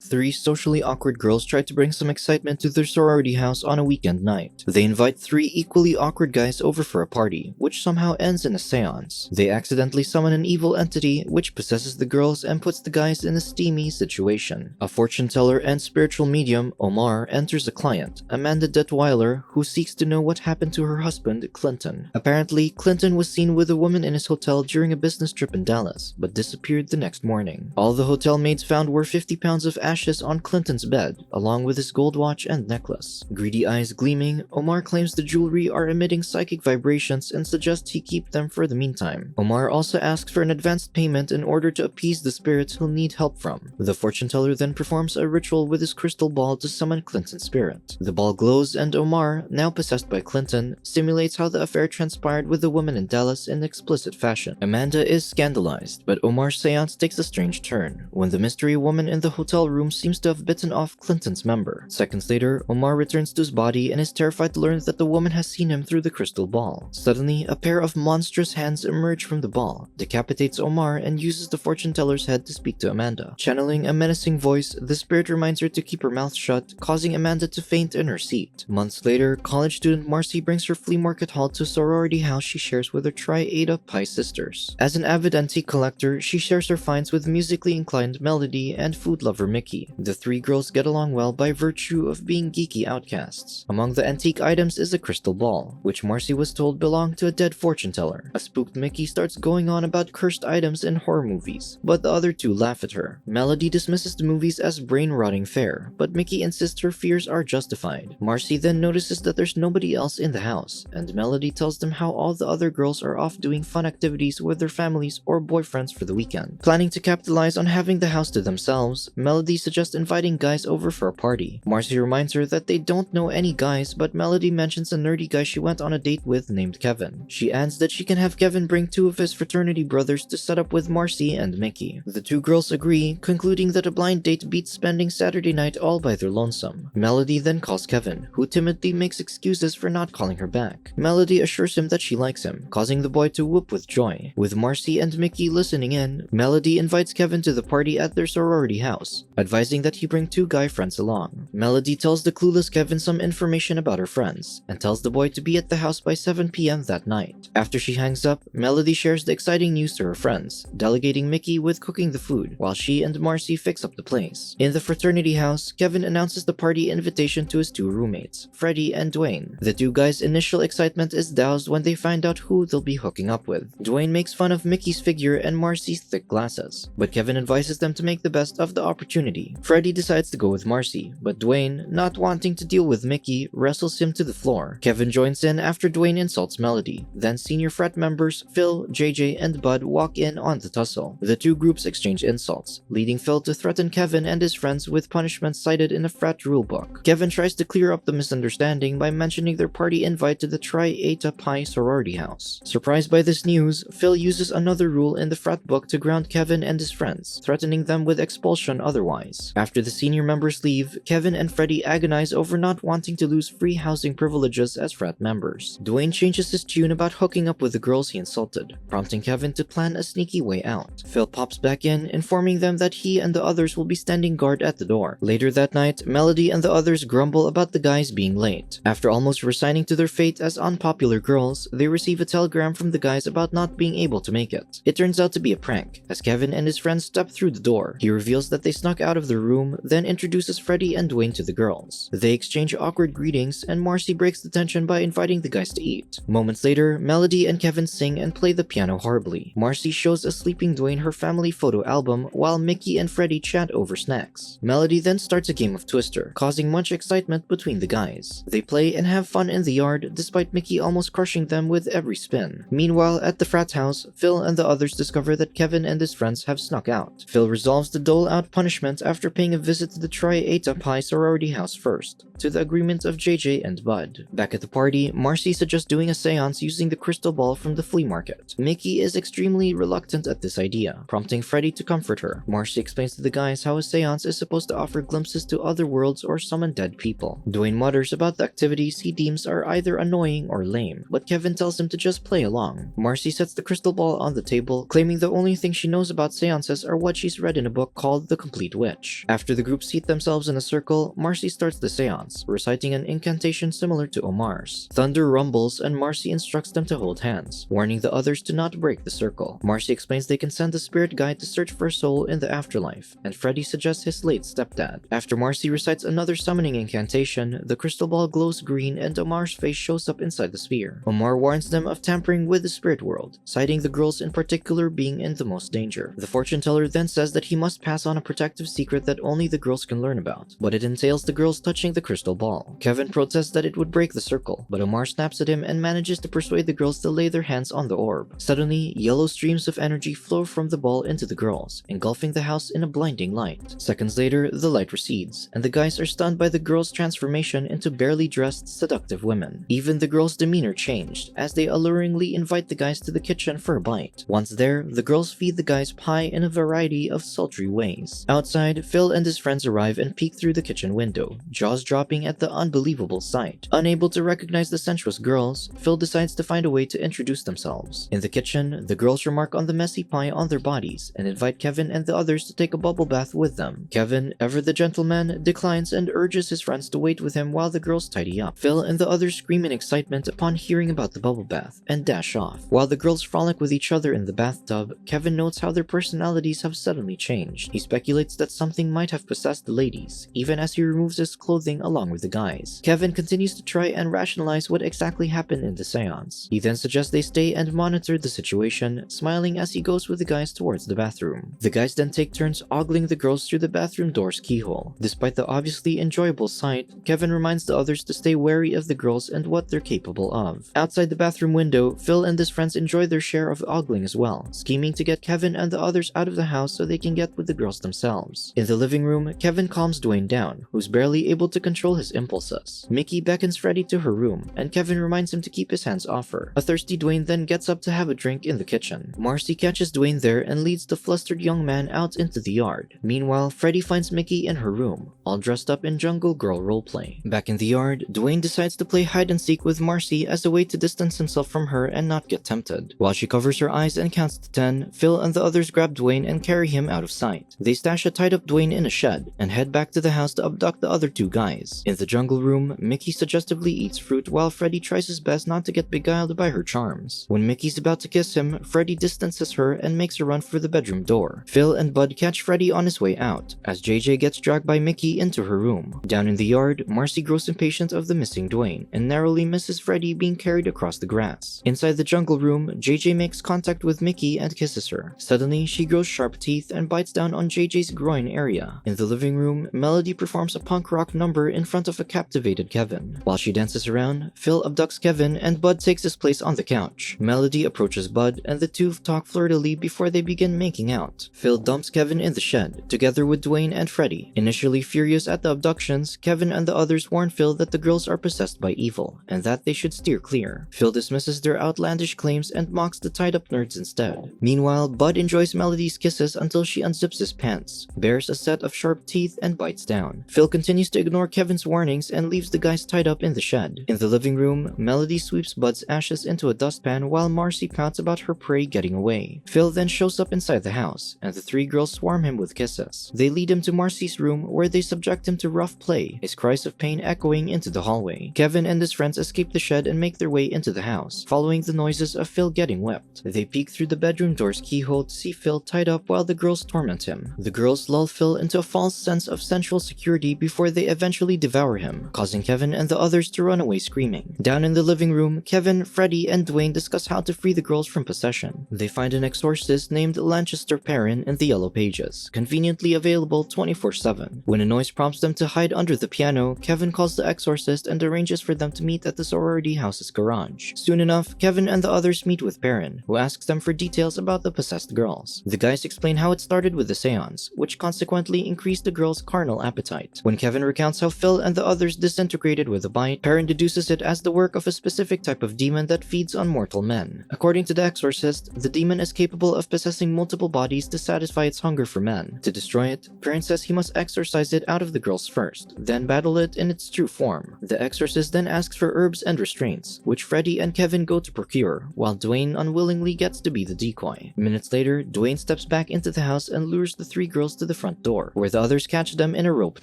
Three socially awkward girls try to bring some excitement to their sorority house on a weekend night. They invite three equally awkward guys over for a party, which somehow ends in a seance. They accidentally summon an evil entity, which possesses the girls and puts the guys in a steamy situation. A fortune teller and spiritual medium, Omar, enters a client, Amanda Detweiler, who seeks to know what happened to her husband, Clinton. Apparently, Clinton was seen with a woman in his hotel during a business trip in Dallas, but disappeared the next morning. All the hotel maids found were 50 pounds of ashes on Clinton's bed, along with his gold watch and necklace. Greedy eyes gleaming, Omar claims the jewelry are emitting psychic vibrations and suggests he keep them for the meantime. Omar also asks for an advanced payment in order to appease the spirits he'll need help from. The fortune teller then performs a ritual with his crystal ball to summon Clinton's spirit. The ball glows and Omar, now possessed by Clinton, simulates how the affair transpired with the woman in Dallas in explicit fashion. Amanda is scandalized, but Omar's seance takes a strange turn, when the mystery woman in the hotel room seems to have bitten off Clinton's member. Seconds later, Omar returns to his body and is terrified to learn that the woman has seen him through the crystal ball. Suddenly, a pair of monstrous hands emerge from the ball, decapitates Omar, and uses the fortune teller's head to speak to Amanda. Channeling a menacing voice, the spirit reminds her to keep her mouth shut, causing Amanda to faint in her seat. Months later, college student Marci brings her flea market haul to a sorority house she shares with her Tri-Eta Pi sisters. As an avid antique collector, she shares her finds with musically inclined Melody and food lover Mickey. The three girls get along well by virtue of being geeky outcasts. Among the antique items is a crystal ball, which Marci was told belonged to a dead fortune teller. A spooked Mickey starts going on about cursed items in horror movies, but the other two laugh at her. Melody dismisses the movies as brain-rotting fare, but Mickey insists her fears are justified. Marci then notices that there's nobody else in the house, and Melody tells them how all the other girls are off doing fun activities with their families or boyfriends for the weekend. Planning to capitalize on having the house to themselves, Melody suggests inviting guys over for a party. Marci reminds her that they don't know any guys, but Melody mentions a nerdy guy she went on a date with named Kevin. She adds that she can have Kevin bring two of his fraternity brothers to set up with Marci and Mickey. The two girls agree, concluding that a blind date beats spending Saturday night all by their lonesome. Melody then calls Kevin, who timidly makes excuses for not calling her back. Melody assures him that she likes him, causing the boy to whoop with joy. With Marci and Mickey listening in, Melody invites Kevin to the party at their sorority house, advising that he bring two guy friends along. Melody tells the clueless Kevin some information about her friends, and tells the boy to be at the house by 7 p.m. that night. After she hangs up, Melody shares the exciting news to her friends, delegating Mickey with cooking the food, while she and Marci fix up the place. In the fraternity house, Kevin announces the party invitation to his two roommates, Freddie and Dwayne. The two guys' initial excitement is doused when they find out who they'll be hooking up with. Dwayne makes fun of Mickey's figure and Marci's thick glasses, but Kevin advises them to make the best of the opportunity. Freddie decides to go with Marci, but Dwayne, not wanting to deal with Mickey, wrestles him to the floor. Kevin joins in after Dwayne insults Melody. Then senior frat members Phil, JJ, and Bud walk in on the tussle. The two groups exchange insults, leading Phil to threaten Kevin and his friends with punishments cited in a frat rulebook. Kevin tries to clear up the misunderstanding by mentioning their party invite to the Tri-Eta Pi sorority house. Surprised by this news, Phil uses another rule in the frat book to ground Kevin and his friends, threatening them with expulsion otherwise. After the senior members leave, Kevin and Freddie agonize over not wanting to lose free housing privileges as frat members. Dwayne changes his tune about hooking up with the girls he insulted, prompting Kevin to plan a sneaky way out. Phil pops back in, informing them that he and the others will be standing guard at the door. Later that night, Melody and the others grumble about the guys being late. After almost resigning to their fate as unpopular girls, they receive a telegram from the guys about not being able to make it. It turns out to be a prank, as Kevin and his friends step through the door. He reveals that they snuck out of the room, then introduces Freddie and Dwayne to the girls. They exchange awkward greetings, and Marci breaks the tension by inviting the guys to eat. Moments later, Melody and Kevin sing and play the piano horribly. Marci shows a sleeping Dwayne her family photo album, while Mickey and Freddie chat over snacks. Melody then starts a game of Twister, causing much excitement between the guys. They play and have fun in the yard, despite Mickey almost crushing them with every spin. Meanwhile, at the frat house, Phil and the others discover that Kevin and his friends have snuck out. Phil resolves to dole out punishment after paying a visit to the Tri-Eta Pi sorority house first, to the agreement of JJ and Bud. Back at the party, Marci suggests doing a seance using the crystal ball from the flea market. Mickey is extremely reluctant at this idea, prompting Freddie to comfort her. Marci explains to the guys how a seance is supposed to offer glimpses to other worlds or summon dead people. Dwayne mutters about the activities he deems are either annoying or lame, but Kevin tells him to just play along. Marci sets the crystal ball on the table, claiming the only thing she knows about seances are what she's read in a book called The Complete Witch. witch. After the group seat themselves in a circle, Marci starts the seance, reciting an incantation similar to Omar's. Thunder rumbles and Marci instructs them to hold hands, warning the others to not break the circle. Marci explains they can send a spirit guide to search for a soul in the afterlife, and Freddy suggests his late stepdad. After Marci recites another summoning incantation, the crystal ball glows green and Omar's face shows up inside the sphere. Omar warns them of tampering with the spirit world, citing the girls in particular being in the most danger. The fortune teller then says that he must pass on a protective secret that only the girls can learn about, but it entails the girls touching the crystal ball. Kevin protests that it would break the circle, but Omar snaps at him and manages to persuade the girls to lay their hands on the orb. Suddenly, yellow streams of energy flow from the ball into the girls, engulfing the house in a blinding light. Seconds later, the light recedes, and the guys are stunned by the girls' transformation into barely dressed, seductive women. Even the girls' demeanor changed, as they alluringly invite the guys to the kitchen for a bite. Once there, the girls feed the guys pie in a variety of sultry ways. Outside, Phil and his friends arrive and peek through the kitchen window, jaws dropping at the unbelievable sight. Unable to recognize the sensuous girls, Phil decides to find a way to introduce themselves. In the kitchen, the girls remark on the messy pie on their bodies and invite Kevin and the others to take a bubble bath with them. Kevin, ever the gentleman, declines and urges his friends to wait with him while the girls tidy up. Phil and the others scream in excitement upon hearing about the bubble bath and dash off. While the girls frolic with each other in the bathtub, Kevin notes how their personalities have suddenly changed. He speculates that something might have possessed the ladies, even as he removes his clothing along with the guys. Kevin continues to try and rationalize what exactly happened in the seance. He then suggests they stay and monitor the situation, smiling as he goes with the guys towards the bathroom. The guys then take turns ogling the girls through the bathroom door's keyhole. Despite the obviously enjoyable sight, Kevin reminds the others to stay wary of the girls and what they're capable of. Outside the bathroom window, Phil and his friends enjoy their share of ogling as well, scheming to get Kevin and the others out of the house so they can get with the girls themselves. In the living room, Kevin calms Dwayne down, who's barely able to control his impulses. Mickey beckons Freddy to her room, and Kevin reminds him to keep his hands off her. A thirsty Dwayne then gets up to have a drink in the kitchen. Marci catches Dwayne there and leads the flustered young man out into the yard. Meanwhile, Freddy finds Mickey in her room, all dressed up in Jungle Girl roleplay. Back in the yard, Dwayne decides to play hide and seek with Marci as a way to distance himself from her and not get tempted. While she covers her eyes and counts to 10, Phil and the others grab Dwayne and carry him out of sight. They stash a tied up Dwayne in a shed and head back to the house to abduct the other two guys. In the jungle room, Mickey suggestively eats fruit while Freddy tries his best not to get beguiled by her charms. When Mickey's about to kiss him, Freddy distances her and makes a run for the bedroom door. Phil and Bud catch Freddy on his way out, as JJ gets dragged by Mickey into her room. Down in the yard, Marci grows impatient of the missing Dwayne and narrowly misses Freddy being carried across the grass. Inside the jungle room, JJ makes contact with Mickey and kisses her. Suddenly, she grows sharp teeth and bites down on JJ's groin area. In the living room, Melody performs a punk rock number in front of a captivated Kevin. While she dances around, Phil abducts Kevin and Bud takes his place on the couch. Melody approaches Bud and the two talk flirtily before they begin making out. Phil dumps Kevin in the shed, together with Dwayne and Freddy. Initially furious at the abductions, Kevin and the others warn Phil that the girls are possessed by evil, and that they should steer clear. Phil dismisses their outlandish claims and mocks the tied-up nerds instead. Meanwhile, Bud enjoys Melody's kisses until she unzips his pants, bares a set of sharp teeth, and bites down. Phil continues to ignore Kevin's warnings and leaves the guys tied up in the shed. In the living room, Melody sweeps Bud's ashes into a dustpan while Marci pouts about her prey getting away. Phil then shows up inside the house, and the three girls swarm him with kisses. They lead him to Marci's room where they subject him to rough play, his cries of pain echoing into the hallway. Kevin and his friends escape the shed and make their way into the house, following the noises of Phil getting whipped. They peek through the bedroom door's keyhole to see Phil tied up while the girls torment him. The girls lull Phil into a false sense of sensual security before they eventually devour him, causing Kevin and the others to run away screaming. Down in the living room, Kevin, Freddy, and Dwayne discuss how to free the girls from possession. They find an exorcist named Lanchester Perrin in the Yellow Pages, conveniently available 24/7. When a noise prompts them to hide under the piano, Kevin calls the exorcist and arranges for them to meet at the sorority house's garage. Soon enough, Kevin and the others meet with Perrin, who asks them for details about the possessed girls. The guys explain how it started with the seance, which consequently increased the girls' carnal appetite. When Kevin recounts how Phil and the others disintegrated with a bite, Perrin deduces it as the work of a specific type of demon that feeds on mortal men. According to the exorcist, the demon is capable of possessing multiple bodies to satisfy its hunger for men. To destroy it, Perrin says he must exorcise it out of the girls first, then battle it in its true form. The exorcist then asks for herbs and restraints, which Freddy and Kevin go to procure, while Dwayne unwillingly gets to be the decoy. Minutes later, Dwayne steps back into the house and lures the three girls to the front door, where the others catch them in a rope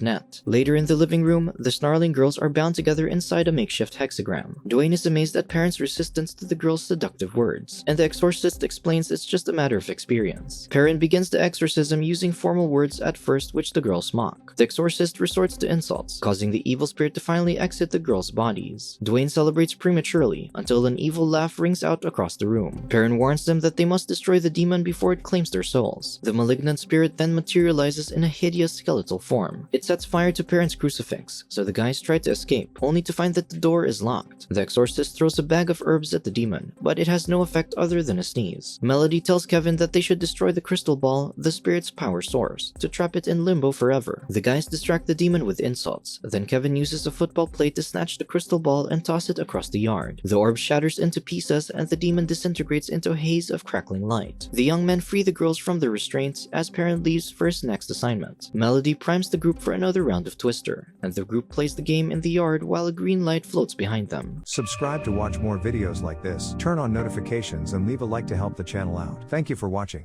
net. Later in the living room, the snarling girls are bound together inside a makeshift hexagram. Dwayne is amazed at parents' resistance to the girls' seductive words, and the exorcist explains it's just a matter of experience. Perrin begins the exorcism using formal words at first, which the girls mock. The exorcist resorts to insults, causing the evil spirit to finally exit the girls' bodies. Dwayne celebrates prematurely until an evil laugh rings out across the room. Perrin warns them that they must destroy the demon before it claims their souls. The malignant spirit then materializes in a hideous skeletal form. It sets fire to Perrin's crucifix, so the guys try to escape, only to find that the door is locked. The exorcist throws a bag of herbs at the demon, but it has no effect other than a sneeze. Melody tells Kevin that they should destroy the crystal ball, the spirit's power source, to trap it in limbo forever. The guys distract the demon with insults, then Kevin uses a football plate to snatch the crystal ball and toss it across the yard. The orb shatters into pieces and the demon disintegrates into a haze of crackling light. The young men free the girls from their restraints as Perrin leaves for his next assignment. Melody primes the group for another round of Twister, and the group plays the game in the yard while a green light floats behind them. Subscribe to watch more videos like this, turn on notifications and leave a like to help the channel out. Thank you for watching.